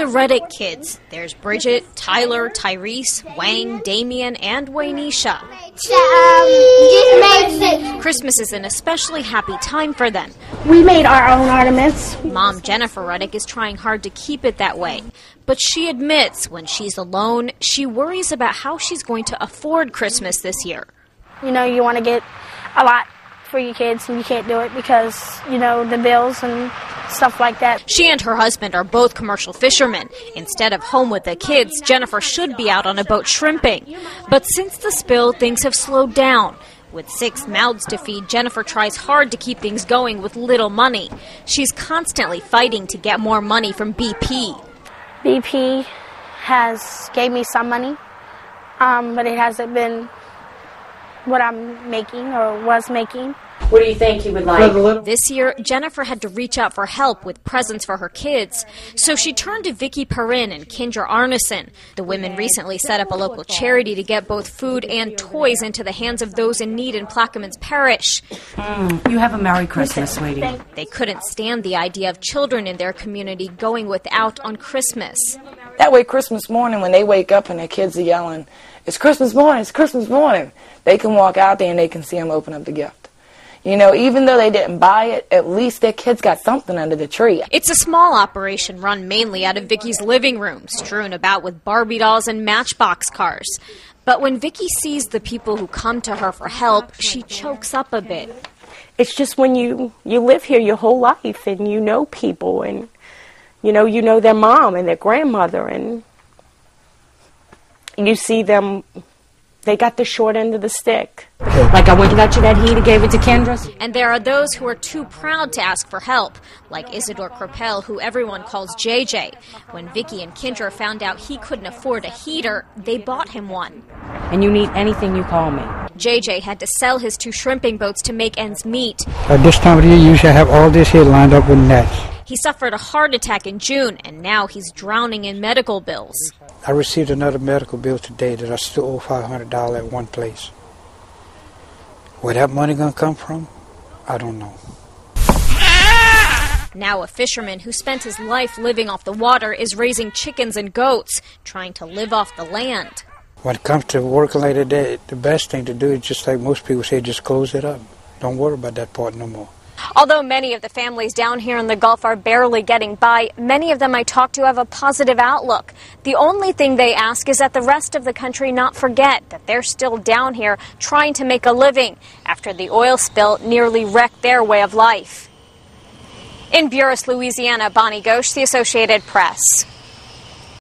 the Reddick kids. There's Bridget, Tyler, Tyrese, Wang, Damien, and Waynisha. Christmas is an especially happy time for them. We made our own ornaments. Mom Jennifer Reddick is trying hard to keep it that way. But she admits when she's alone, she worries about how she's going to afford Christmas this year. You know, you want to get a lot for your kids, and you can't do it because, you know, the bills and stuff like that. She and her husband are both commercial fishermen. Instead of home with the kids, Jennifer should be out on a boat shrimping. But since the spill, things have slowed down. With 6 mouths to feed, Jennifer tries hard to keep things going with little money. She's constantly fighting to get more money from BP. BP gave me some money, but it hasn't been what I'm making or was making. What do you think you would like? This year, Jennifer had to reach out for help with presents for her kids, so she turned to Vicki Perrin and Kendra Arneson. The women recently set up a local charity to get both food and toys into the hands of those in need in Plaquemines Parish. You have a Merry Christmas, sweetie. They couldn't stand the idea of children in their community going without on Christmas. That way, Christmas morning, when they wake up and their kids are yelling, "It's Christmas morning, it's Christmas morning," they can walk out there and they can see them open up the gift. You know, even though they didn't buy it, at least their kids got something under the tree. It's a small operation run mainly out of Vicki's living room, strewn about with Barbie dolls and Matchbox cars. But when Vicki sees the people who come to her for help, she chokes up a bit. It's just when you live here your whole life and you know people and, you know their mom and their grandmother and you see them, they got the short end of the stick. Like I went and got you that heat and gave it to Kendra. And there are those who are too proud to ask for help, like Isidore Crapel, who everyone calls JJ. When Vicki and Kendra found out he couldn't afford a heater, they bought him one. And you need anything, you call me. JJ had to sell his 2 shrimping boats to make ends meet. At this time of the year, you should have all this here lined up with nets. He suffered a heart attack in June, and now he's drowning in medical bills. I received another medical bill today that I still owe $500 at one place. Where that money gonna come from, I don't know. Now a fisherman who spent his life living off the water is raising chickens and goats, trying to live off the land. When it comes to working like that, the best thing to do is just like most people say, just close it up. Don't worry about that part no more. Although many of the families down here in the Gulf are barely getting by, many of them I talk to have a positive outlook. The only thing they ask is that the rest of the country not forget that they're still down here trying to make a living after the oil spill nearly wrecked their way of life. In Buras, Louisiana, Bonny Ghosh, The Associated Press.